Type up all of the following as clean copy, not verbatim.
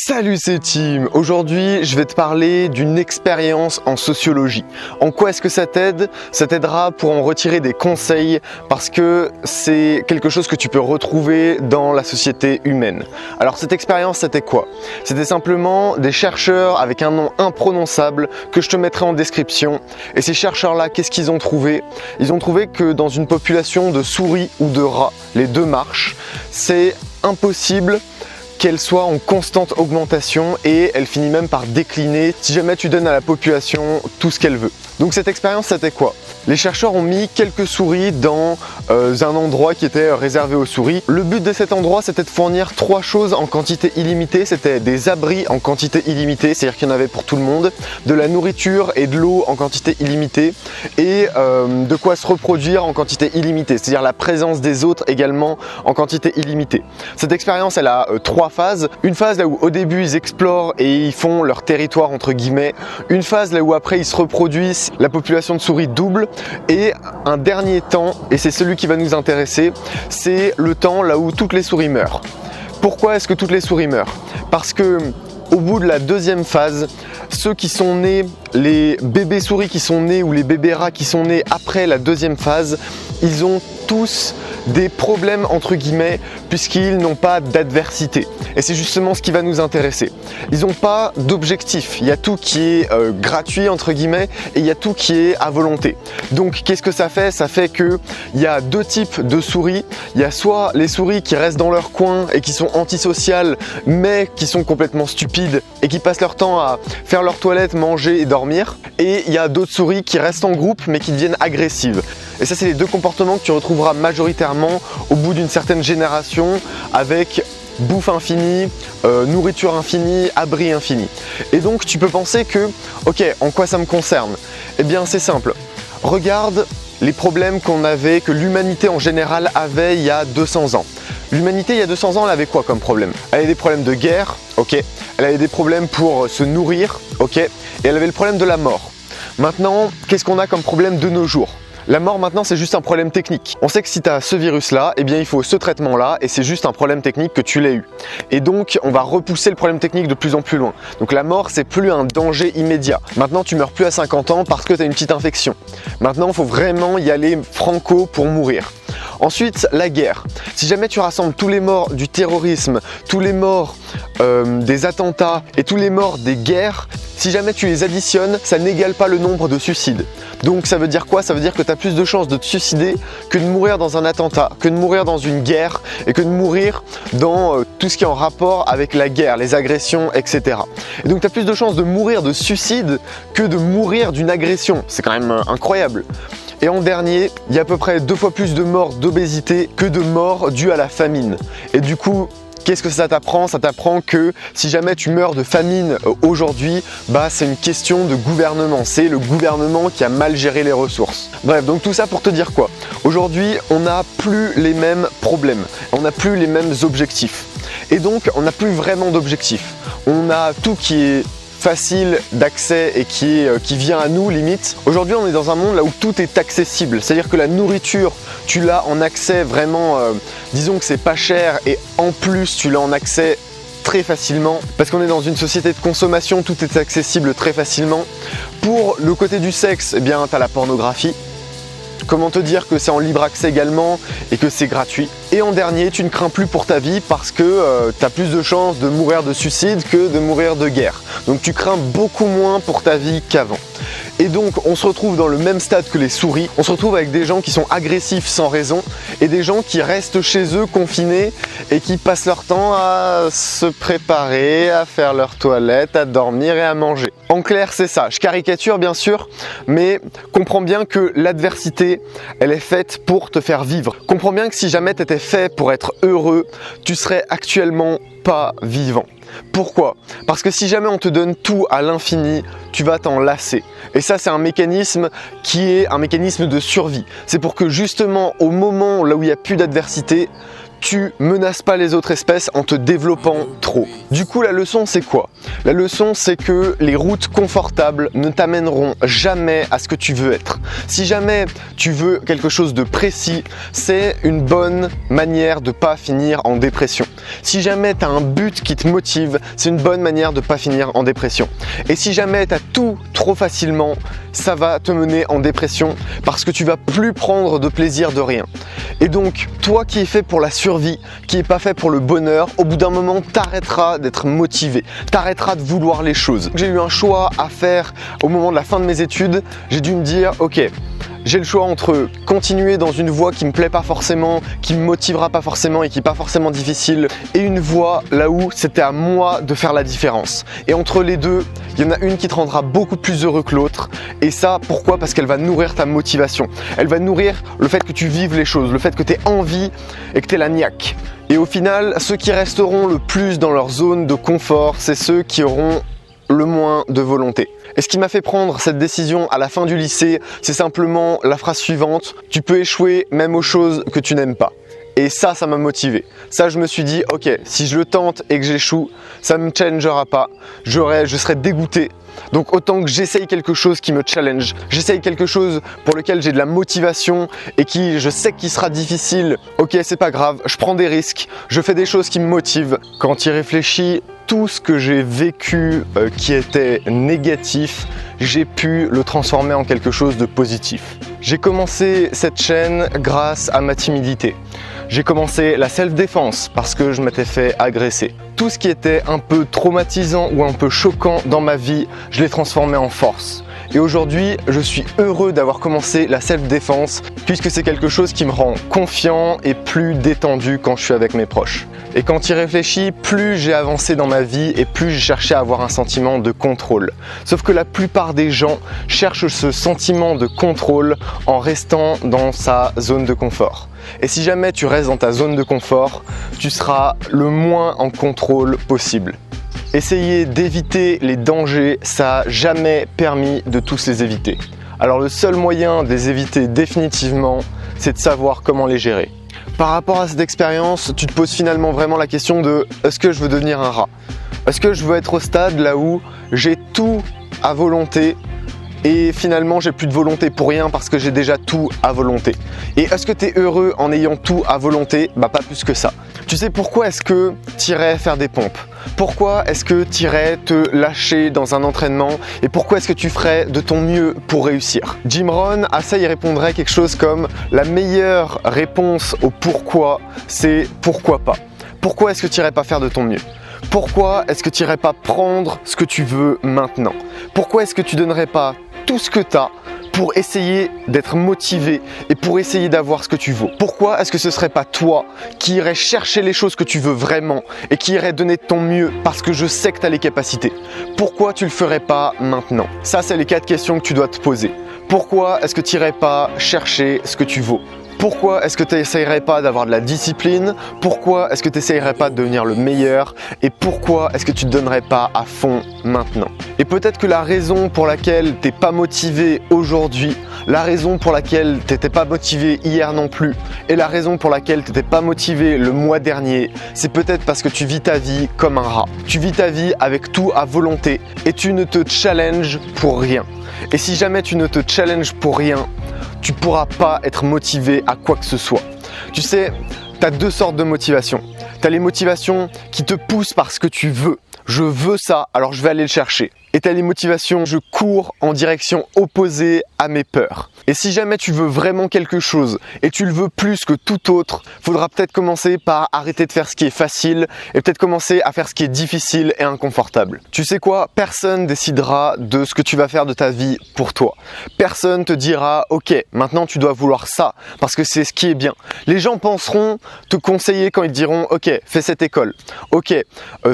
Salut, c'est Tim. Aujourd'hui, je vais te parler d'une expérience en sociologie. En quoi est-ce que ça t'aide? Ça t'aidera pour en retirer des conseils parce que c'est quelque chose que tu peux retrouver dans la société humaine. Alors cette expérience, c'était quoi? C'était simplement des chercheurs avec un nom imprononçable que je te mettrai en description. Et ces chercheurs-là, qu'est-ce qu'ils ont trouvé? Ils ont trouvé que dans une population de souris ou de rats, les deux marchent, c'est impossible qu'elle soit en constante augmentation et elle finit même par décliner si jamais tu donnes à la population tout ce qu'elle veut. Donc cette expérience, c'était quoi? Les chercheurs ont mis quelques souris dans un endroit qui était réservé aux souris. Le but de cet endroit, c'était de fournir trois choses en quantité illimitée. C'était des abris en quantité illimitée, c'est-à-dire qu'il y en avait pour tout le monde, de la nourriture et de l'eau en quantité illimitée et de quoi se reproduire en quantité illimitée, c'est-à-dire la présence des autres également en quantité illimitée. Cette expérience, elle a trois phases. Une phase là où au début ils explorent et ils font leur territoire entre guillemets. Une phase là où après ils se reproduisent, la population de souris double. Et un dernier temps, et c'est celui qui va nous intéresser, c'est le temps là où toutes les souris meurent. Pourquoi est-ce que toutes les souris meurent? Parce que au bout de la deuxième phase, ceux qui sont nés, les bébés souris qui sont nés ou les bébés rats qui sont nés après la deuxième phase, ils ont tous des problèmes entre guillemets puisqu'ils n'ont pas d'adversité. Et c'est justement ce qui va nous intéresser. Ils n'ont pas d'objectif. Il y a tout qui est gratuit entre guillemets et il y a tout qui est à volonté. Donc qu'est-ce que ça fait? Ça fait qu'il y a deux types de souris. Il y a soit les souris qui restent dans leur coin et qui sont antisociales mais qui sont complètement stupides et qui passent leur temps à faire leur toilette, manger et dormir. Et il y a d'autres souris qui restent en groupe mais qui deviennent agressives. Et ça, c'est les deux comportements que tu retrouveras majoritairement au bout d'une certaine génération avec bouffe infinie, nourriture infinie, abri infini. Et donc tu peux penser que, ok, en quoi ça me concerne? Eh bien c'est simple, regarde les problèmes que l'humanité en général avait il y a 200 ans. L'humanité il y a 200 ans, elle avait quoi comme problème? Elle avait des problèmes de guerre, ok. Elle avait des problèmes pour se nourrir, ok. Et elle avait le problème de la mort. Maintenant, qu'est-ce qu'on a comme problème de nos jours? La mort maintenant, c'est juste un problème technique. On sait que si tu as ce virus-là, eh bien il faut ce traitement-là et c'est juste un problème technique que tu l'aies eu. Et donc on va repousser le problème technique de plus en plus loin. Donc la mort, c'est plus un danger immédiat. Maintenant tu meurs plus à 50 ans parce que tu as une petite infection. Maintenant il faut vraiment y aller franco pour mourir. Ensuite, la guerre. Si jamais tu rassembles tous les morts du terrorisme, tous les morts des attentats et tous les morts des guerres, si jamais tu les additionnes, ça n'égale pas le nombre de suicides. Donc ça veut dire quoi? Ça veut dire que tu as plus de chances de te suicider que de mourir dans un attentat, que de mourir dans une guerre et que de mourir dans tout ce qui est en rapport avec la guerre, les agressions, etc. Et donc tu as plus de chances de mourir de suicide que de mourir d'une agression. C'est quand même incroyable. Et en dernier, il y a à peu près 2 fois plus de morts d'obésité que de morts dues à la famine. Et du coup, qu'est-ce que ça t'apprend? Ça t'apprend que si jamais tu meurs de famine aujourd'hui, bah c'est une question de gouvernement. C'est le gouvernement qui a mal géré les ressources. Bref, donc tout ça pour te dire quoi? Aujourd'hui, on n'a plus les mêmes problèmes, on n'a plus les mêmes objectifs. Et donc, on n'a plus vraiment d'objectifs. On a tout qui est facile d'accès et qui vient à nous limite. Aujourd'hui on est dans un monde là où tout est accessible, c'est-à-dire que la nourriture tu l'as en accès vraiment, disons que c'est pas cher et en plus tu l'as en accès très facilement parce qu'on est dans une société de consommation, tout est accessible très facilement. Pour le côté du sexe, eh bien tu as la pornographie. Comment te dire que c'est en libre accès également et que c'est gratuit. Et en dernier, tu ne crains plus pour ta vie parce que tu as plus de chances de mourir de suicide que de mourir de guerre. Donc tu crains beaucoup moins pour ta vie qu'avant. Et donc on se retrouve dans le même stade que les souris, on se retrouve avec des gens qui sont agressifs sans raison et des gens qui restent chez eux confinés et qui passent leur temps à se préparer, à faire leur toilette, à dormir et à manger. En clair c'est ça, je caricature bien sûr, mais comprends bien que l'adversité elle est faite pour te faire vivre. Comprends bien que si jamais tu étais fait pour être heureux, tu serais actuellement pas vivant. Pourquoi? Parce que si jamais on te donne tout à l'infini, tu vas t'en lasser. Et ça, c'est un mécanisme qui est un mécanisme de survie. C'est pour que justement, au moment là où il n'y a plus d'adversité, tu menaces pas les autres espèces en te développant trop. Du coup, la leçon, c'est quoi? La leçon, c'est que les routes confortables ne t'amèneront jamais à ce que tu veux être. Si jamais tu veux quelque chose de précis, c'est une bonne manière de ne pas finir en dépression. Si jamais tu as un but qui te motive, c'est une bonne manière de ne pas finir en dépression. Et si jamais tu as tout trop facilement, ça va te mener en dépression parce que tu vas plus prendre de plaisir de rien. Et donc, toi qui es fait pour la survie, qui n'est pas fait pour le bonheur, au bout d'un moment, t'arrêteras d'être motivé, t'arrêteras de vouloir les choses. J'ai eu un choix à faire au moment de la fin de mes études, j'ai dû me dire, ok, j'ai le choix entre continuer dans une voie qui me plaît pas forcément, qui me motivera pas forcément et qui est pas forcément difficile, et une voie là où c'était à moi de faire la différence. Et entre les deux, il y en a une qui te rendra beaucoup plus heureux que l'autre. Et ça, pourquoi? Parce qu'elle va nourrir ta motivation. Elle va nourrir le fait que tu vives les choses, le fait que tu aies envie et que tu aies la niaque. Et au final, ceux qui resteront le plus dans leur zone de confort, c'est ceux qui auront le moins de volonté. Et ce qui m'a fait prendre cette décision à la fin du lycée, c'est simplement la phrase suivante: tu peux échouer même aux choses que tu n'aimes pas. Et ça m'a motivé. Ça, je me suis dit, ok, si je le tente et que j'échoue, ça ne me challengera pas. Je serai dégoûté. Donc autant que j'essaye quelque chose qui me challenge, j'essaye quelque chose pour lequel j'ai de la motivation et qui je sais qu'il sera difficile. Ok, c'est pas grave, je prends des risques, je fais des choses qui me motivent. Quand tu y réfléchis, tout ce que j'ai vécu qui était négatif, j'ai pu le transformer en quelque chose de positif. J'ai commencé cette chaîne grâce à ma timidité. J'ai commencé la self-défense parce que je m'étais fait agresser. Tout ce qui était un peu traumatisant ou un peu choquant dans ma vie, je l'ai transformé en force. Et aujourd'hui, je suis heureux d'avoir commencé la self-défense puisque c'est quelque chose qui me rend confiant et plus détendu quand je suis avec mes proches. Et quand tu y réfléchis, plus j'ai avancé dans ma vie et plus j'ai cherché à avoir un sentiment de contrôle. Sauf que la plupart des gens cherchent ce sentiment de contrôle en restant dans sa zone de confort. Et si jamais tu restes dans ta zone de confort, tu seras le moins en contrôle possible. Essayer d'éviter les dangers, ça n'a jamais permis de tous les éviter. Alors le seul moyen de les éviter définitivement, c'est de savoir comment les gérer. Par rapport à cette expérience, tu te poses finalement vraiment la question de est-ce que je veux devenir un rat? Est-ce que je veux être au stade là où j'ai tout à volonté et finalement j'ai plus de volonté pour rien parce que j'ai déjà tout à volonté? Et est-ce que tu es heureux en ayant tout à volonté? Bah pas plus que ça. Tu sais pourquoi est-ce que tu irais faire des pompes? Pourquoi est-ce que tu irais te lâcher dans un entraînement? Et pourquoi est-ce que tu ferais de ton mieux pour réussir? Jim Rohn, à ça il répondrait quelque chose comme: la meilleure réponse au pourquoi, c'est pourquoi pas. Pourquoi est-ce que tu irais pas faire de ton mieux? Pourquoi est-ce que tu irais pas prendre ce que tu veux maintenant? Pourquoi est-ce que tu donnerais pas tout ce que tu as pour essayer d'être motivé et pour essayer d'avoir ce que tu veux? Pourquoi est-ce que ce serait pas toi qui irais chercher les choses que tu veux vraiment et qui irais donner de ton mieux parce que je sais que tu as les capacités? Pourquoi tu le ferais pas maintenant? Ça, c'est les 4 questions que tu dois te poser. Pourquoi est-ce que tu irais pas chercher ce que tu vaux? Pourquoi est-ce que tu n'essayerais pas d'avoir de la discipline? Pourquoi est-ce que tu n'essayerais pas de devenir le meilleur? Et pourquoi est-ce que tu ne te donnerais pas à fond maintenant? Et peut-être que la raison pour laquelle tu n'es pas motivé aujourd'hui, la raison pour laquelle tu n'étais pas motivé hier non plus, et la raison pour laquelle tu n'étais pas motivé le mois dernier, c'est peut-être parce que tu vis ta vie comme un rat. Tu vis ta vie avec tout à volonté et tu ne te challenges pour rien. Et si jamais tu ne te challenges pour rien, tu ne pourras pas être motivé à quoi que ce soit. Tu sais, tu as 2 sortes de motivation. Tu as les motivations qui te poussent parce que tu veux. Je veux ça, alors je vais aller le chercher. Et tu as les motivations, je cours en direction opposée à mes peurs. Et si jamais tu veux vraiment quelque chose et tu le veux plus que tout autre, faudra peut-être commencer par arrêter de faire ce qui est facile et peut-être commencer à faire ce qui est difficile et inconfortable. Tu sais quoi? Personne décidera de ce que tu vas faire de ta vie pour toi. Personne te dira ok, maintenant tu dois vouloir ça parce que c'est ce qui est bien. Les gens penseront te conseiller quand ils diront ok, fais cette école, ok,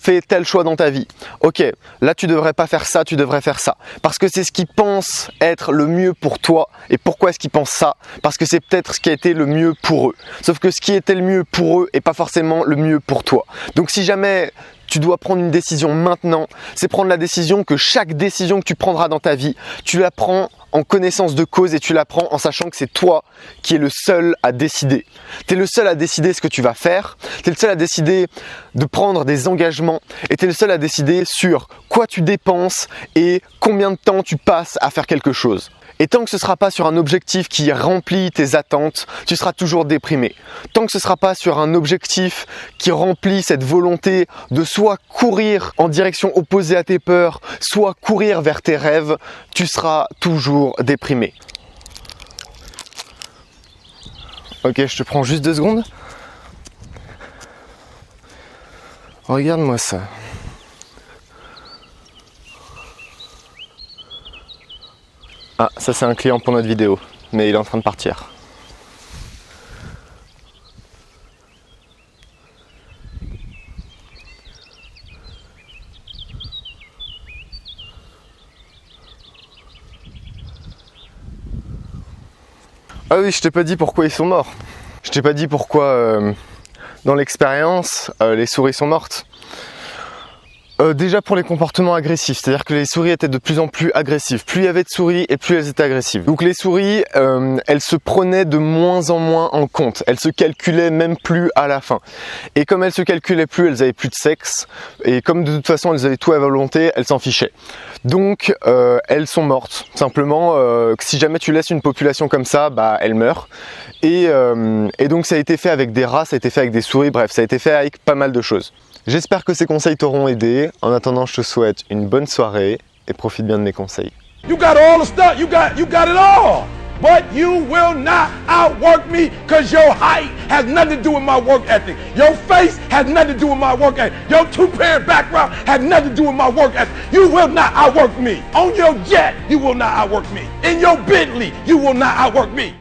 fais tel choix dans ta vie, ok, là tu devrais pas faire ça, tu devrais faire ça. Parce que c'est ce qu'ils pensent être le mieux pour toi. Et pourquoi est-ce qu'ils pensent ça? Parce que c'est peut-être ce qui a été le mieux pour eux. Sauf que ce qui était le mieux pour eux n'est pas forcément le mieux pour toi. Donc si jamais tu dois prendre une décision maintenant, c'est prendre la décision que chaque décision que tu prendras dans ta vie, tu la prends en connaissance de cause et tu la prends en sachant que c'est toi qui es le seul à décider. Tu es le seul à décider ce que tu vas faire, tu es le seul à décider de prendre des engagements et tu es le seul à décider sur quoi tu dépenses et combien de temps tu passes à faire quelque chose. Et tant que ce ne sera pas sur un objectif qui remplit tes attentes, tu seras toujours déprimé. Tant que ce ne sera pas sur un objectif qui remplit cette volonté de soit courir en direction opposée à tes peurs, soit courir vers tes rêves, tu seras toujours déprimé. Ok, je te prends juste 2 secondes. Regarde-moi ça. Ah, ça c'est un client pour notre vidéo, mais il est en train de partir. Ah oui, je t'ai pas dit pourquoi ils sont morts. Je t'ai pas dit pourquoi dans l'expérience les souris sont mortes. Déjà pour les comportements agressifs, c'est-à-dire que les souris étaient de plus en plus agressives. Plus il y avait de souris et plus elles étaient agressives. Donc les souris, elles se prenaient de moins en moins en compte. Elles se calculaient même plus à la fin. Et comme elles se calculaient plus, elles avaient plus de sexe. Et comme de toute façon elles avaient tout à volonté, elles s'en fichaient. Donc elles sont mortes. Simplement, si jamais tu laisses une population comme ça, bah elle meurt. Et donc ça a été fait avec des rats, ça a été fait avec des souris, bref, ça a été fait avec pas mal de choses. J'espère que ces conseils t'auront aidé. En attendant, je te souhaite une bonne soirée et profite bien de mes conseils. You got all the stuff, you got it all. But you will not outwork me because your height has nothing to do with my work ethic. Your face has nothing to do with my work ethic. Your two-parent background has nothing to do with my work ethic. You will not outwork me. On your jet, you will not outwork me. In your Bentley, you will not outwork me.